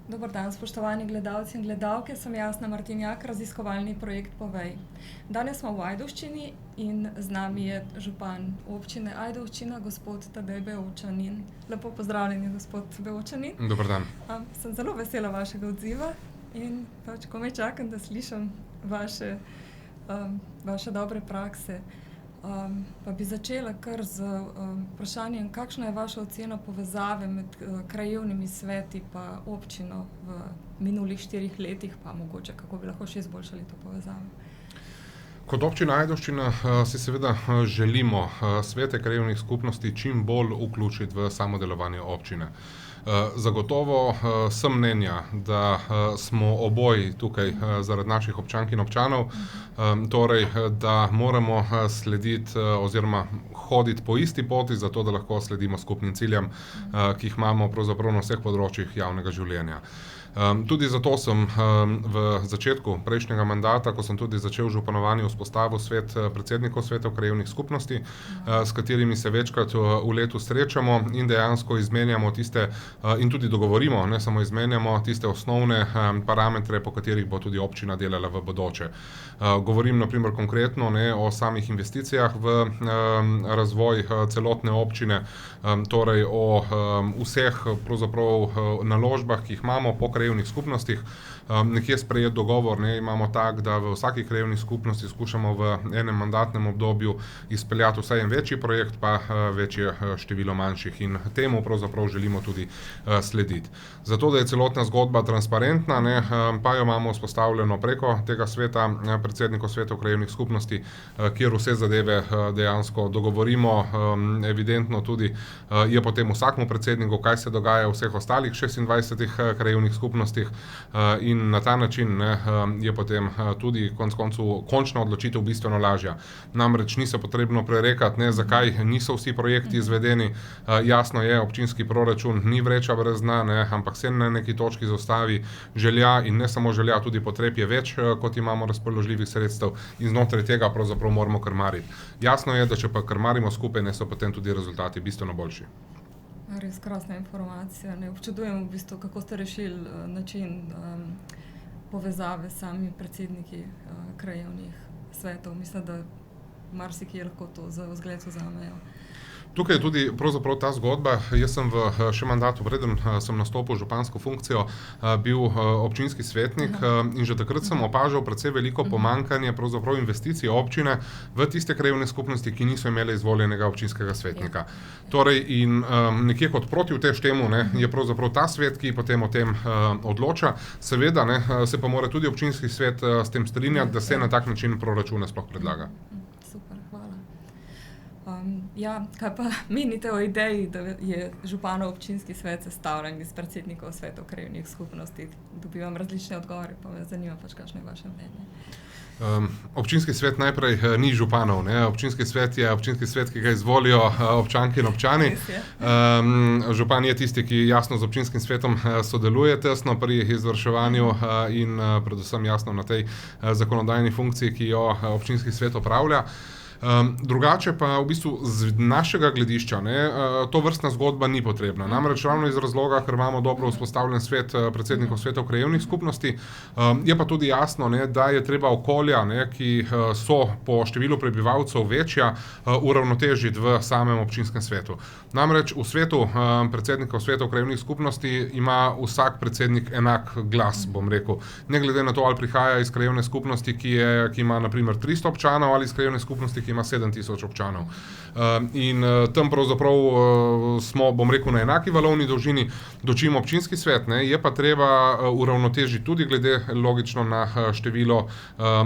Dober dan, spoštovani gledalci in gledalke, sem Jasna Martinjak, raziskovalni projekt Povej. Danes smo v Ajdovščini in z nami je župan občine Ajdovščina, gospod Tadej Bevčanin. Lepo pozdravljeni, gospod Bevčanin. Dober dan. Sem zelo vesela vašega odziva in komaj čakam, da slišim vaše dobre prakse. Pa bi začela kar z vprašanjem, kakšna je vaša ocena povezave med krajevnimi sveti pa občino v minulih 4 letih, pa mogoče kako bi lahko še izboljšali to povezavo? Kot občina Ajdovščina si seveda želimo svete krajevnih skupnosti čim bolj vključiti v samo delovanje občine. Zagotovo sem mnenja, da smo oboji tukaj zaradi naših občank in občanov, torej, da moramo slediti oziroma hoditi po isti poti, zato da lahko sledimo skupnim ciljem, ki jih imamo pravzaprav na vseh področjih javnega življenja. Tudi zato sem v začetku prejšnjega mandata, ko sem tudi začel županovanje, vzpostavil svet predsednikov svetov krajevnih skupnosti, s katerimi se večkrat v letu srečamo in dejansko izmenjamo tiste in tudi dogovorimo, ne samo izmenjamo tiste osnovne parametre, po katerih bo tudi občina delala v bodoče. Govorim na primer konkretno o samih investicijah v razvoj celotne občine, torej o vseh pravzaprav naložbah, ki jih imamo po krajevnih skupnostih. Nekje sprejet dogovor, imamo tak, da v vsaki krajevni skupnosti skušamo v enem mandatnem obdobju izpeljati vsaj en večji projekt, pa večje število manjših, in temu pravzaprav želimo tudi slediti. Zato, da je celotna zgodba transparentna, pa jo imamo vzpostavljeno preko tega sveta, predsednikov svetov krajevnih skupnosti, kjer vse zadeve dejansko dogovorimo. Evidentno tudi je potem vsakmu predsedniku, kaj se dogaja v vseh ostalih 26 krajevnih skupnostih, in na ta način je potem tudi konec koncev končna odločitev bistveno lažja. Namreč ni se potrebno prerekati, zakaj niso vsi projekti izvedeni. Jasno je, občinski proračun ni vreča brez dna, ampak se na neki točki zaustavi. Želja in ne samo želja, tudi potreb je več, kot imamo razpoložljivih sredstev, in znotraj tega pravzaprav moramo krmariti. Jasno je, da če pa krmarimo skupaj, so potem tudi rezultati bistveno boljši. Res krasna informacija. Občudujem v bistvu, kako ste rešili način povezave s samimi predsedniki krajevnih svetov. Mislim, da marsikje lahko to za vzgled vzamejo. Tukaj je tudi pravzaprav ta zgodba. Jaz sem v še mandatu, preden sem nastopil župansko funkcijo, bil občinski svetnik, in že takrat sem opažal precej veliko pomanjkanje pravzaprav investicij občine v tiste krajevne skupnosti, ki niso imele izvoljenega občinskega svetnika. Torej, in nekje kot protivtež temu je pravzaprav ta svet, ki potem o tem odloča. Seveda se pa mora tudi občinski svet s tem strinjati, da se na tak način proračune sploh predlaga. Super, hvala. Kaj pa menite o ideji, da je županov občinski svet sestavljen iz predsednikov svetov krajevnih skupnosti? Dobivam različne odgovore, pa me zanima kakšno je vaše mnenje. Občinski svet najprej ni županov. Občinski svet je občinski svet, ki ga izvolijo občanke in občani. Župan je tisti, ki jasno z občinskim svetom sodeluje tesno pri izvrševanju in predvsem jasno na tej zakonodajni funkciji, ki jo občinski svet opravlja. Drugače pa v bistvu z našega gledišča to vrstna zgodba ni potrebna. Namreč ravno iz razloga, ker imamo dobro vzpostavljen svet predsednikov svetov krajevnih skupnosti, je pa tudi jasno, da je treba okolja, ki so po številu prebivalcev večja, uravnotežiti v samem občinskem svetu. Namreč v svetu predsednikov svetov krajevnih skupnosti ima vsak predsednik enak glas, bom rekel. Ne glede na to, ali prihaja iz krajevne skupnosti, ki ima na primer 300 občanov, ali iz krajevne skupnosti, ki ima 7000 občanov. In tam pravzaprav smo, bom rekel, na enaki valovni dolžini, dočim občinski svet, je pa treba uravnotežiti tudi glede logično na število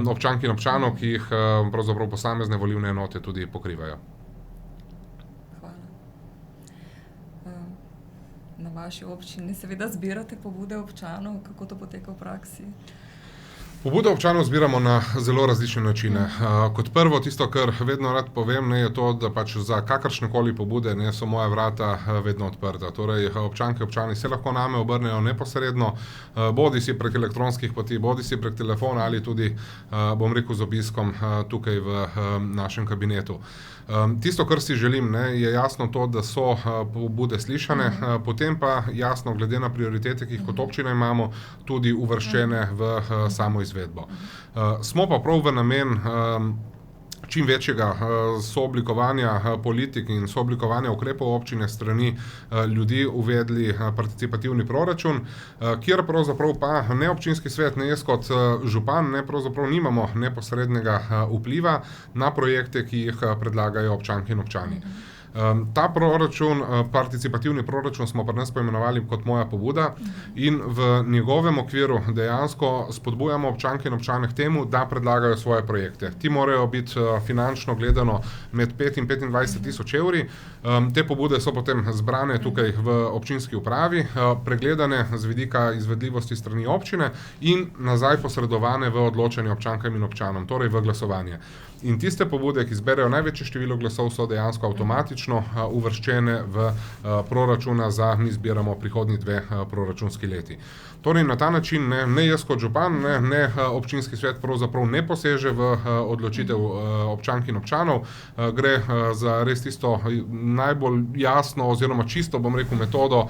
občank in občanov, ki jih pravzaprav posamezne volilne enote tudi pokrivajo. Hvala. Na vaši občini seveda zbirate pobude občanov, kako to poteka v praksi? Pobude občanov zbiramo na zelo različne načine. Kot prvo, tisto, kar vedno rad povem, je to, da pač za kakršnekoli pobude so moja vrata vedno odprta. Torej, občanke, občani se lahko name obrnejo neposredno, bodi si prek elektronskih poti, bodi si prek telefona ali tudi, bom rekel, z obiskom tukaj v našem kabinetu. Tisto, kar si želim, je jasno to, da so pobude slišane, potem pa jasno, glede na prioritete, ki jih kot občina imamo, tudi uvrščene v samo izvedbo. Smo pa prav v namen čim večjega sooblikovanja politik in sooblikovanja ukrepov občine strani ljudi uvedli participativni proračun, kjer pravzaprav pa ne občinski svet, ne jaz kot župan, pravzaprav nimamo neposrednega vpliva na projekte, ki jih predlagajo občanke in občani. Ta proračun, participativni proračun, smo pri nas poimenovali kot moja pobuda in v njegovem okviru dejansko spodbujamo občanke in občane k temu, da predlagajo svoje projekte. Ti morajo biti finančno gledano med 5 in 25 tisoč evri. Te pobude so potem zbrane tukaj v občinski upravi, pregledane z vidika izvedljivosti strani občine in nazaj posredovane v odločanje občankam in občanom, torej v glasovanje. In tiste pobude, ki zberejo največje število glasov, so dejansko avtomatično uvrščene v proračuna za mi zbiramo prihodnji 2 proračunski leti. Torej, na ta način ne jaz kot župan, ne občinski svet pravzaprav ne poseže v odločitev občank in občanov. Gre za res tisto najbolj jasno oziroma čisto, bom rekel, metodo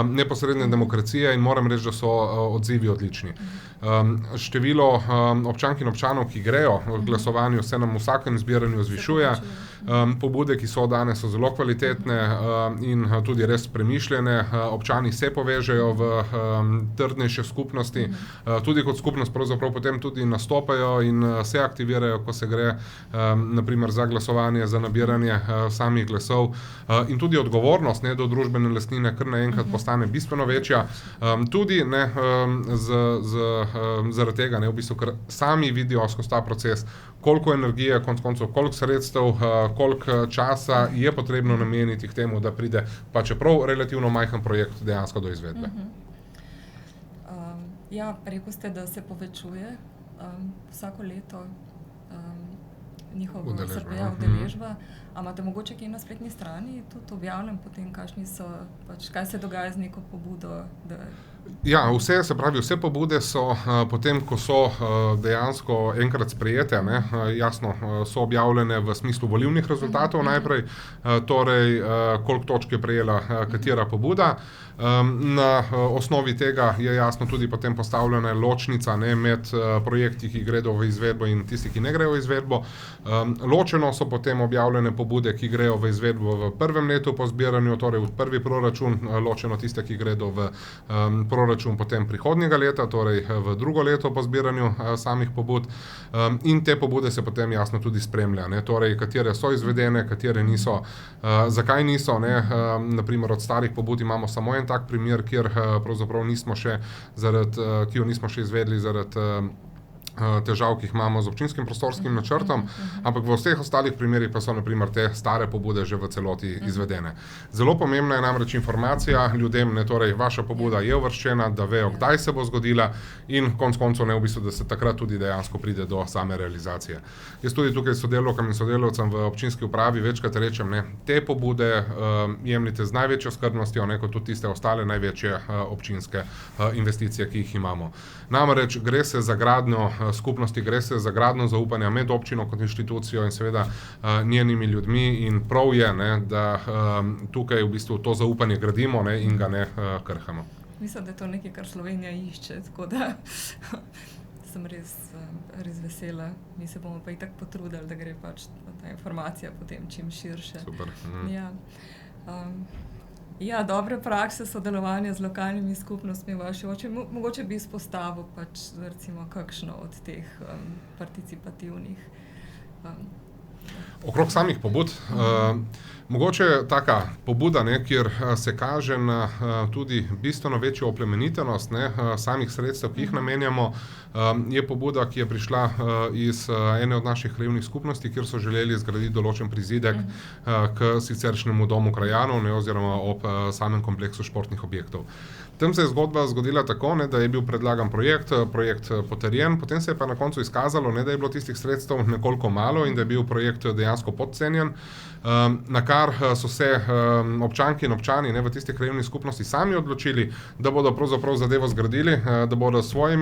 neposredne demokracije in moram reči, da so odzivi odlični. Število občank in občanov, ki grejo v glasovanju, se nam v vsakem zbiranju zvišuje. Pobude, ki so danes, so zelo kvalitetne in tudi res premišljene. Občani se povežejo v trdnejše skupnosti, tudi kot skupnost pravzaprav potem tudi nastopajo in se aktivirajo, ko se gre naprimer za glasovanje, za nabiranje samih glasov. In tudi odgovornost do družbene lastnine kar naenkrat postane bistveno večja. Tudi zaradi tega, v bistvu, ker sami vidijo skozi ta proces, koliko energije, konec koncev, koliko sredstev, koliko časa je potrebno nameniti k temu, da pride pa čeprav relativno majhen projekt dejansko do izvedbe. Ja, rekel ste, da se povečuje vsako leto njihova udeležba. A imate mogoče kje na spletni strani tudi objavljen potem, kaj se dogaja z neko pobudo? Ja, vse pobude so potem, ko so dejansko enkrat sprejete, jasno, so objavljene v smislu volilnih rezultatov najprej, torej koliko točk je prejela katera pobuda. Na osnovi tega je jasno tudi potem postavljena ločnica med projekti, ki gredo v izvedbo in tisti, ki ne grejo v izvedbo. Ločeno so potem objavljene pobude, ki grejo v izvedbo v prvem letu po zbiranju, torej v prvi proračun, ločeno tiste, ki gredo v proračun potem prihodnjega leta, torej v drugo leto po zbiranju samih pobud. In te pobude se potem jasno tudi spremlja, torej katere so izvedene, katere niso, zakaj niso. Naprimer od starih pobud imamo samo en tak primer, kjer pravzaprav ki jo nismo še izvedli zaradi težav, ki jih imamo z občinskim prostorskim načrtom, ampak v vseh ostalih primerih pa so naprimer te stare pobude že v celoti izvedene. Zelo pomembna je namreč informacija ljudem, torej vaša pobuda je uvrščena, da vejo, kdaj se bo zgodila in konec koncev v bistvu, da se takrat tudi dejansko pride do same realizacije. Jaz tudi tukaj sodelavkam in sodelavcem v občinski upravi večkrat rečem, te pobude jemljite z največjo skrbnostjo, kot tudi tiste ostale največje občinske investicije, ki jih imamo. Namreč gre se za gradnjo skupnosti, gre se za gradnjo zaupanja med občino kot inštitucijo in seveda njenimi ljudmi in prav je, da tukaj v bistvu to zaupanje gradimo in ga ne krhamo. Mislim, da je to nekaj, kar Slovenija išče, tako da sem res vesela. Mi se bomo pa itak potrudili, da gre pač ta informacija potem čim širše. Super. Ja, dobre prakse sodelovanja z lokalnimi skupnostmi v vaši občini. Mogoče bi izpostavil pač recimo kakšno od teh participativnih. Okrog samih pobud. Mogoče taka pobuda, ne, kjer se kaže na tudi bistveno večjo oplemenitenost, ne, samih sredstev, ki jih namenjamo, je pobuda, ki je prišla iz ene od naših krajevnih skupnosti, kjer so želeli zgraditi določen prizidek k siceršnjemu domu krajanov, ne, oziroma ob samem kompleksu športnih objektov. Tam se je zgodba zgodila tako, ne, da je bil predlagan projekt potrjen, potem se je pa na koncu izkazalo, ne, da je bilo tistih sredstev nekoliko malo in da je bil projekt dejansko podcenjen, na kar so se občanke in občani, ne, v tistih krajevnih skupnosti sami odločili, da bodo pravzaprav zadevo zgradili, da bodo svojo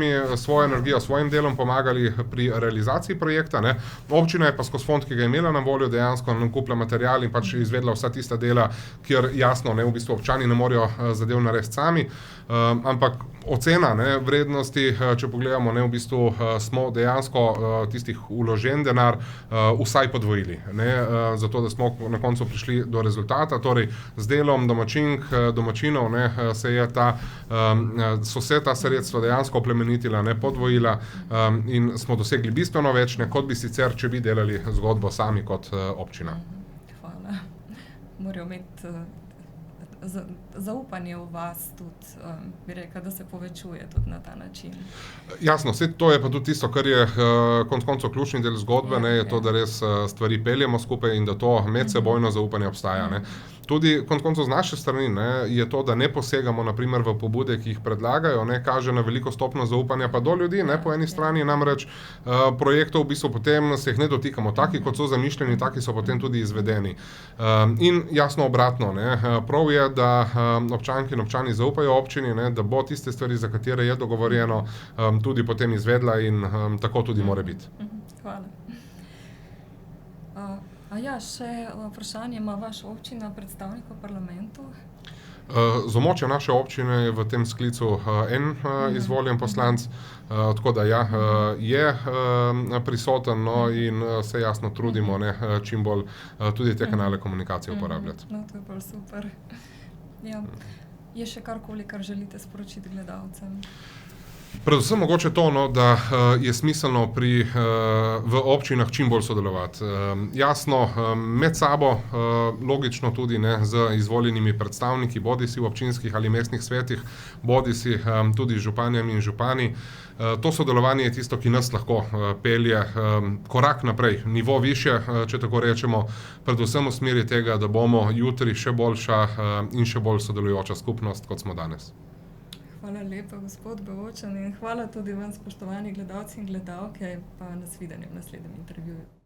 energijo, svojim delom pomagali pri realizaciji projekta, ne. Občina je pa skozi fond, ki ga je imela na voljo, dejansko nakupila material in pač izvedla vsa tista dela, kjer jasno, ne, v bistvu občani ne morejo zadev narediti sami. Ampak ocena, ne, vrednosti, če pogledamo, ne, v bistvu smo dejansko tistih vložen denar vsaj podvojili, ne, zato da smo na koncu prišli do rezultata, torej z delom domačinov, ne, so se ta sredstva dejansko oplemenitila, ne, podvojila in smo dosegli bistveno več, ne, kot bi sicer, če bi delali zgodbo sami kot občina. Hvala. Morajo imeti zaupanje v vas tudi, bi rekla, da se povečuje tudi na ta način. Jasno, to je pa tudi tisto, kar je konec koncev ključni del zgodbe, ne, je to, da res stvari peljemo skupaj in da to medsebojno zaupanje obstaja, ne. Tudi konec koncev z naše strani, ne, je to, da ne posegamo na primer v pobude, ki jih predlagajo, ne, kaže na veliko stopnjo zaupanja pa do ljudi, ne, po eni strani, namreč projektov v bistvu potem se jih ne dotikamo, taki kot so zamišljeni, taki so potem tudi izvedeni. In jasno obratno, ne, prav je, da občanke in občani zaupajo občini, ne, da bo tiste stvari, za katere je dogovorjeno, tudi potem izvedla in tako tudi mora biti. Hvala. Še vprašanje, ima vaša občina predstavnika v parlamentu? Z območja naše občine je v tem sklicu en izvoljen poslanec, tako da ja, je prisoten, no, in se jasno trudimo, ne, čim bolj tudi te kanale komunikacije uporabljati. No, to je pa super. Ja. Je še karkoli, kar želite sporočiti gledalcem? Predvsem mogoče to, no, da je smiselno v občinah čim bolj sodelovati. Jasno, med sabo, logično tudi, ne, z izvoljenimi predstavniki, bodisi v občinskih ali mestnih svetih, bodisi tudi županjami in župani. To sodelovanje je tisto, ki nas lahko pelje korak naprej, nivo višje, če tako rečemo, predvsem v smeri tega, da bomo jutri še boljša in še bolj sodelujoča skupnost, kot smo danes. Hvala lepa, gospod Beočan, in hvala tudi vam, spoštovani gledalci in gledalke, pa nasvidenje v naslednjem intervjuju.